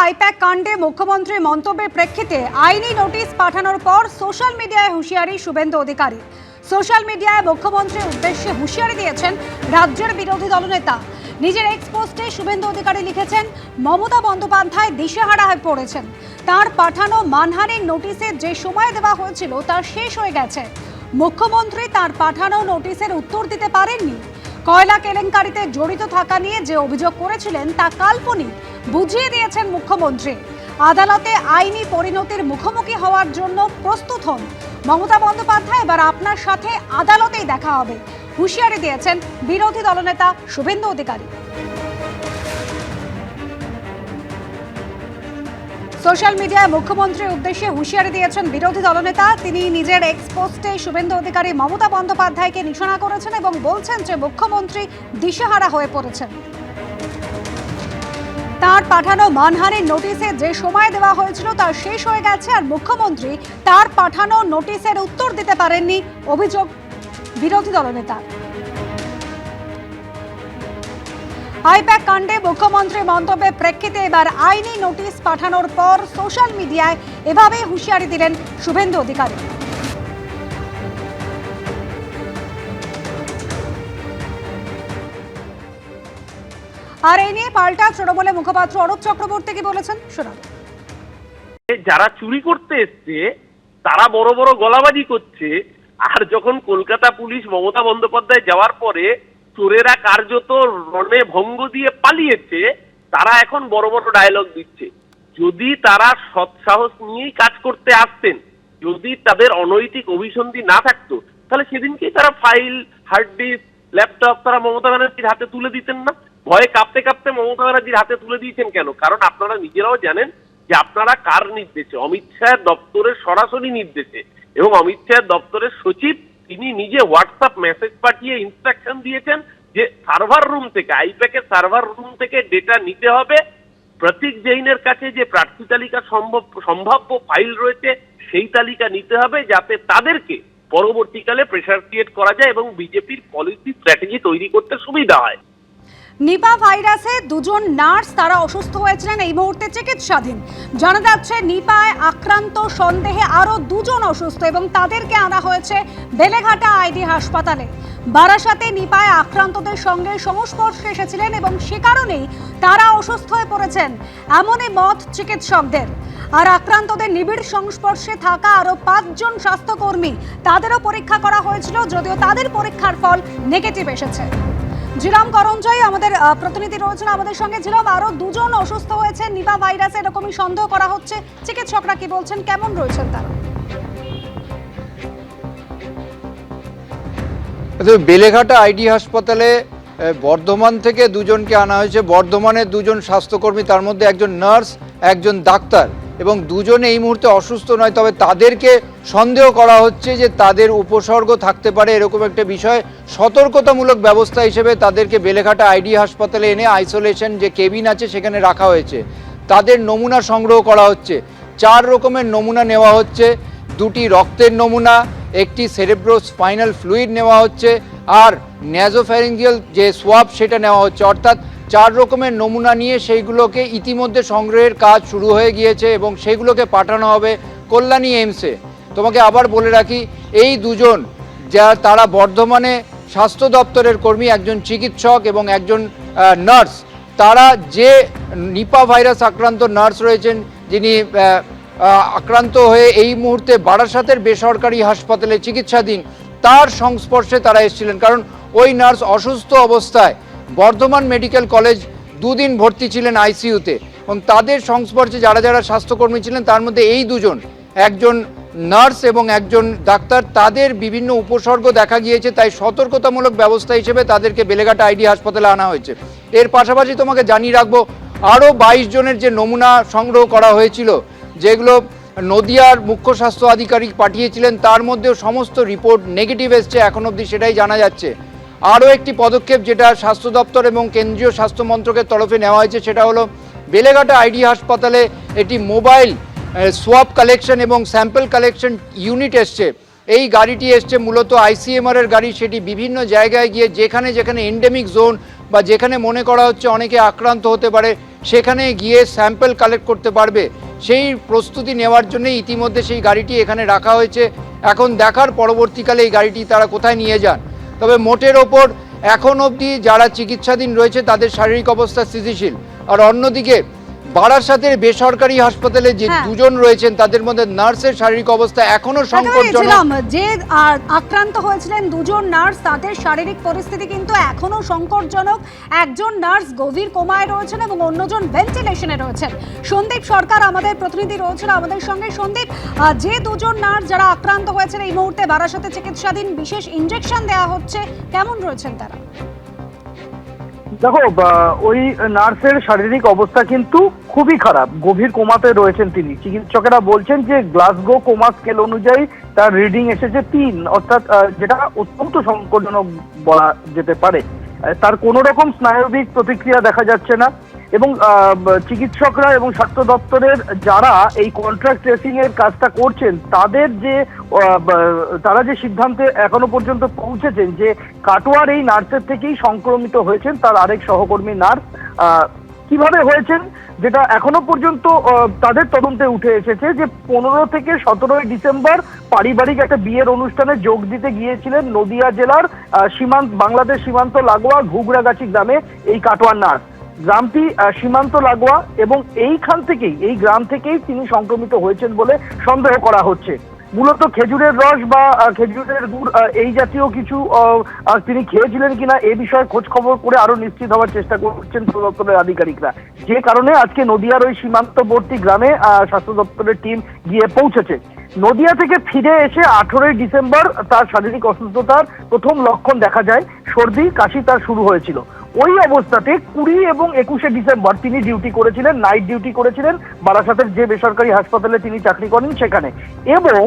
I-PAC কাণ্ডে মুখ্যমন্ত্রীর মন্তব্যের প্রেক্ষিতে আইনি নোটিশ পাঠানোর পর সোশ্যাল মিডিয়ায় হুঁশিয়ারি শুভেন্দু অধিকারী। সোশ্যাল মিডিয়ায় মুখ্যমন্ত্রীর উদ্দেশ্যে হুঁশিয়ারি দিয়েছেন রাজ্যের বিরোধী দলনেতা। নিজের এক্স পোস্টে শুভেন্দু অধিকারী লিখেছেন, মমতা বন্দ্যোপাধ্যায় দিশেহারা হয়ে পড়েছেন। তার পাঠানো মানহানির নোটিশে যে সময় দেওয়া হয়েছিল তা শেষ হয়ে গেছে। মুখ্যমন্ত্রী তার পাঠানো নোটিশের উত্তর দিতে পারেননি। কয়লা কেলেঙ্কারিতে জড়িত থাকা নিয়ে যে অভিযোগ করেছিলেন তা কাল্পনিক বুঝিয়ে দিয়েছেন মুখ্যমন্ত্রী। আদালতে আইনি পরিণতির মুখোমুখি হওয়ার জন্য প্রস্তুত হন। মমতা বন্দ্যোপাধ্যায় এবার আপনার সাথে আদালতেই দেখা হবে, হুঁশিয়ারি দিয়েছেন বিরোধী দলনেতা শুভেন্দু অধিকারী। সোশ্যাল মিডিয়ায় মুখ্যমন্ত্রীর উদ্দেশ্যে হুঁশিয়ারি দিয়েছেন বিরোধী দলনেতা। তিনি নিজের এক্স পোস্টে শুভেন্দু অধিকারী মমতা বন্দ্যোপাধ্যায়কে নিশানা করেছেন এবং বলছেন যে মুখ্যমন্ত্রী দিশেহারা হয়ে পড়েছেন। তার পাঠানো মানহানির নোটিশে যে সময় দেওয়া হয়েছিল তা শেষ হয়ে গেছে, আর মুখ্যমন্ত্রী তার পাঠানো নোটিশের উত্তর দিতে পারেননি, অভিযোগ বিরোধী দলনেতা। আইপ্যাক কাণ্ডে মুখ্যমন্ত্রীর মন্তব্যের প্রেক্ষিতে এবার আইনি নোটিশ পাঠানোর পর সোশ্যাল মিডিয়ায় এভাবেই হুঁশিয়ারি দিলেন শুভেন্দু অধিকারী। আর এই নিয়ে পাল্টা তৃণমূলের মুখপাত্র অরূপ চক্রবর্তী কি বলেছেন শোনাব। যারা চুরি করতে এসছে তারা বড় বড় গলাবাজি করছে, আর যখন কলকাতা পুলিশ মমতা বন্দ্যোপাধ্যায় যাওয়ার পরে চোরেরা কার্যত রণে ভঙ্গ দিয়ে পালিয়েছে, তারা এখন বড় বড় ডায়লগ দিচ্ছে। যদি তারা সৎসাহস নিয়েই কাজ করতে আসতেন, যদি তাদের অনৈতিক অভিসন্ধি না থাকতো, তাহলে সেদিনকেই তারা ফাইল, হার্ড ডিস্ক, ল্যাপটপ তারা মমতা ব্যানার্জির হাতে তুলে দিতেন না। ভয়ে কাঁপতে কাঁপতে মমতা ব্যানার্জির হাতে তুলে দিয়েছেন কেন? কারণ আপনারা নিজেরাও জানেন যে আপনারা কার নির্দেশে, অমিত শাহের দপ্তরের সরাসরি নির্দেশে, এবং অমিত শাহের দপ্তরের সচিব তিনি নিজে হোয়াটসঅ্যাপ মেসেজ পাঠিয়ে ইনস্ট্রাকশন দিয়েছেন যে সার্ভার রুম থেকে, আইপ্যাকের সার্ভার রুম থেকে ডেটা নিতে হবে। প্রতীক জৈনের কাছে যে প্রার্থী তালিকা সম্ভাব্য ফাইল রয়েছে সেই তালিকা নিতে হবে, যাতে তাদেরকে পরবর্তীকালে প্রেসার ক্রিয়েট করা যায় এবং বিজেপির পলিসি স্ট্র্যাটেজি তৈরি করতে সুবিধা হয়। নিপা ভাইরাসে দুজন নার্স তারা অসুস্থ হয়েছিলেন, এই মুহূর্তে চিকিৎসাধীন। জানা যাচ্ছে নিপায় আক্রান্ত সন্দেহে আরো দুজন অসুস্থ এবং তাদেরকে আনা হয়েছে বেলেঘাটা আইডি হাসপাতালে। বারাসাতে নিপায় আক্রান্তদের সঙ্গে সংস্পর্শে এসেছিলেন এবং সে কারণেই তারা অসুস্থ হয়ে পড়েছেন, এমনই মত চিকিৎসকদের। আর আক্রান্তদের নিবিড় সংস্পর্শে থাকা আরো 5 জন স্বাস্থ্যকর্মী, তাদেরও পরীক্ষা করা হয়েছিল, যদিও তাদের পরীক্ষার ফল নেগেটিভ এসেছে। জিলাম করঞ্জয় আমাদের প্রতিনিধি রয়েছেন আমাদের সঙ্গে। জিলাম, আরো দুজন অসুস্থ হয়েছে নিপা ভাইরাসে, এরকমই সন্দেহ করা হচ্ছে। চিকিৎসকরা কি বলছেন, কেমন রয়েছেন তারা? বেলেঘাটা আইডি হাসপাতালে বর্ধমান থেকে দুজনকে আনা হয়েছে। বর্ধমানের দুজন স্বাস্থ্যকর্মী, তার মধ্যে একজন নার্স, একজন ডাক্তার, এবং দুজন এই মুহূর্তে অসুস্থ নয়, তবে তাদেরকে সন্দেহ করা হচ্ছে যে তাদের উপসর্গ থাকতে পারে, এরকম একটা বিষয়। সতর্কতামূলক ব্যবস্থা হিসেবে তাদেরকে বেলেঘাটা আইডি হাসপাতালে এনে আইসোলেশন যে কেবিন আছে সেখানে রাখা হয়েছে। তাদের নমুনা সংগ্রহ করা হচ্ছে, 4 রকমের নমুনা নেওয়া হচ্ছে। 2টি রক্তের নমুনা, একটি সেরেব্রোস্পাইনাল ফ্লুইড নেওয়া হচ্ছে, আর ন্যাজোফ্যারিঞ্জিয়াল যে সোয়াব সেটা নেওয়া হচ্ছে। অর্থাৎ 4 রকমের নমুনা নিয়ে সেইগুলোকে ইতিমধ্যে সংগ্রহের কাজ শুরু হয়ে গিয়েছে এবং সেইগুলোকে পাঠানো হবে কল্যাণী এইমসে। তোমাকে আবার বলে রাখি, এই দুজন তারা বর্ধমানে স্বাস্থ্য দপ্তরের কর্মী, একজন চিকিৎসক এবং একজন নার্স। তারা যে নিপা ভাইরাস আক্রান্ত নার্স রয়েছেন, যিনি আক্রান্ত হয়ে এই মুহূর্তে বারাসাতের বেসরকারি হাসপাতালে চিকিৎসাধীন, তার সংস্পর্শে তারা এসেছিলেন। কারণ ওই নার্স অসুস্থ অবস্থায় বর্ধমান মেডিকেল কলেজ 2 দিন ভর্তি ছিলেন আইসিইউতে, এবং তাদের সংস্পর্শে যারা যারা স্বাস্থ্যকর্মী ছিলেন তার মধ্যে এই দুজন, একজন নার্স এবং একজন ডাক্তার, তাদের বিভিন্ন উপসর্গ দেখা গিয়েছে। তাই সতর্কতামূলক ব্যবস্থা হিসেবে তাদেরকে বেলেঘাটা আইডি হাসপাতালে আনা হয়েছে। এর পাশাপাশি তোমাকে জানিয়ে রাখবো, আরও 22 জনের যে নমুনা সংগ্রহ করা হয়েছিল, যেগুলো নদিয়ার মুখ্য স্বাস্থ্য আধিকারিক পাঠিয়েছিলেন, তার মধ্যেও সমস্ত রিপোর্ট নেগেটিভ এসছে, এখন অবধি সেটাই জানা যাচ্ছে। আরও একটি পদক্ষেপ যেটা স্বাস্থ্য দপ্তর এবং কেন্দ্রীয় স্বাস্থ্য মন্ত্রকের তরফে নেওয়া হয়েছে, সেটা হলো বেলেঘাটা আইডি হাসপাতালে একটি মোবাইল সোয়াব কালেকশন এবং স্যাম্পল কালেকশন ইউনিট এসছে। এই গাড়িটি এসছে মূলত আইসিএমআর এর গাড়ি, সেটি বিভিন্ন জায়গায় গিয়ে যেখানে যেখানে এন্ডেমিক জোন বা যেখানে মনে করা হচ্ছে অনেকে আক্রান্ত হতে পারে সেখানে গিয়ে স্যাম্পল কালেক্ট করতে পারবে, সেই প্রস্তুতি নেওয়ার জন্য ইতিমধ্যে সেই গাড়িটি এখানে রাখা হয়েছে। এখন দেখার পরবর্তীকালে এই গাড়িটি তারা কোথায় নিয়ে যান। তবে মোটের ওপর এখন অবধি যারা চিকিৎসাধীন রয়েছে তাদের শারীরিক অবস্থা স্থিতিশীল। আর অন্যদিকে বারাসাতের বেসরকারি হাসপাতালে যে দুজন রয়েছেন তাদের মধ্যে নার্সের শারীরিক অবস্থা এখনো সংকটজনক। যে আক্রান্ত হয়েছিলেন দুজন নার্স, তাদের শারীরিক পরিস্থিতি কিন্তু এখনো সংকটজনক। একজন নার্স গভীর কোমায় রয়েছেন এবং অন্যজন ভেন্টিলেশনে রয়েছেন। সন্দীপ সরকার আমাদের প্রতিনিধি রয়েছেন আমাদের সঙ্গে। সন্দীপ, যে দুজন নার্স যারা আক্রান্ত হয়েছেন এই মুহূর্তে বারাসাতে চিকিৎসাধীন, বিশেষ ইনজেকশন দেওয়া হচ্ছে, কেমন রয়েছেন তারা? দেখো, ওই নার্সের শারীরিক অবস্থা কিন্তু খুবই খারাপ, গভীর কোমাতে রয়েছেন তিনি। চিকিৎসকেরা বলছেন যে গ্লাসগো কোমা স্কেল অনুযায়ী তার রিডিং এসেছে 3, অর্থাৎ যেটা অত্যন্ত সংকটজনক বলা যেতে পারে। তার কোনো রকম স্নায়বিক প্রতিক্রিয়া দেখা যাচ্ছে না এবং চিকিৎসকরা এবং স্বাস্থ্য দপ্তরের যারা এই কন্ট্রাক্ট ট্রেসিং এর কাজটা করছেন তারা যে সিদ্ধান্তে এখনো পর্যন্ত পৌঁছেছেন যে কাটোয়ার এই নার্সের থেকেই সংক্রমিত হয়েছেন তার আরেক সহকর্মী নার্স। কিভাবে হয়েছেন যেটা এখনো পর্যন্ত তাদের তদন্তে উঠে এসেছে যে 15 থেকে 17 ডিসেম্বর পারিবারিক একটা বিয়ের অনুষ্ঠানে যোগ দিতে গিয়েছিলেন নদিয়া জেলার বাংলাদেশ সীমান্ত লাগোয়া ঘুগরাগাছি গ্রামে এই কাটোয়ার নার্স। গ্রামটি সীমান্ত লাগোয়া এবং এই গ্রাম থেকেই তিনি সংক্রমিত হয়েছেন বলে সন্দেহ করা হচ্ছে। মূলত খেজুরের রস বা খেজুরের গুড় এই জাতীয় কিছু তিনি খেয়েছিলেন কিনা এ বিষয়ে খোঁজ খবর করে আরো নিশ্চিত হওয়ার চেষ্টা করছেন স্বাস্থ্য দপ্তরের আধিকারিকরা, যে কারণে আজকে নদিয়ার ওই সীমান্তবর্তী গ্রামে স্বাস্থ্য দপ্তরের টিম গিয়ে পৌঁছেছে। নদিয়া থেকে ফিরে এসে 18 ডিসেম্বর তার শারীরিক অসুস্থতার প্রথম লক্ষণ দেখা যায়, সর্দি কাশি তার শুরু হয়েছিল। ওই অবস্থাতে 20 এবং 21 ডিসেম্বর তিনি ডিউটি করেছিলেন, নাইট ডিউটি করেছিলেন বারাসাতের যে বেসরকারি হাসপাতালে তিনি চাকরি করেন সেখানে। এবং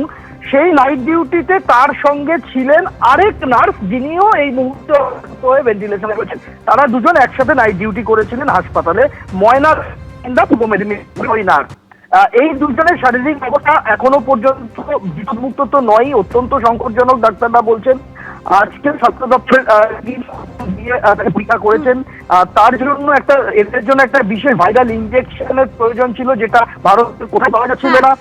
সেই নাইট ডিউটিতে তার সঙ্গে ছিলেন আরেক নার্স যিনিও এই মুহূর্তে ভেন্টিলেশনে রয়েছেন। তারা দুজন একসাথে নাইট ডিউটি করেছিলেন হাসপাতালে পূর্ব মেদিনীপুর ওই নার্স। এই দুজনের শারীরিক অবস্থা এখনো পর্যন্ত বিপদমুক্ত তো নয়, অত্যন্ত সংকটজনক। ডাক্তাররা বলছেন আজকে স্বাস্থ্য দপ্তরের পরীক্ষা করেছেন, তার জন্য এদের জন্য একটা বিশেষ ভাইরাল ইনজেকশনের প্রয়োজন ছিল যেটা ভারতের কোথাও পাওয়া যাচ্ছিল না।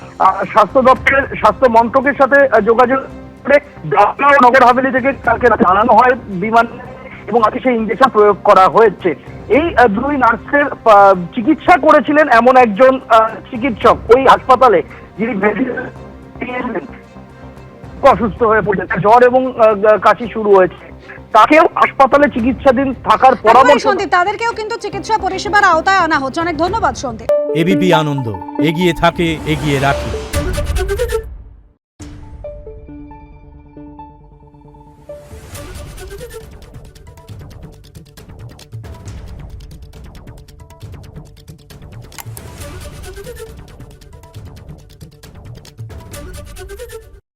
স্বাস্থ্য মন্ত্রকের সাথে যোগাযোগ করে দাদরা ও নগর হাভেলি থেকে তাকে জানানো হয় বিমান এবং আজকে সেই ইনজেকশন প্রয়োগ করা হয়েছে। এই দুই নার্সের চিকিৎসা করেছিলেন এমন একজন চিকিৎসক ওই হাসপাতালে যিনি অসুস্থ হয়ে পড়েছেন, জ্বর এবং কাশি শুরু হয়েছে, তাকেও হাসপাতালে চিকিৎসাধীন থাকার পরামর্শ। সন্দীপ, তাদেরকেও কিন্তু চিকিৎসা পরিষেবার আওতায় আনা হচ্ছে। অনেক ধন্যবাদ সন্দীপ। এবিপি আনন্দ, এগিয়ে থাকে, এগিয়ে রাখে।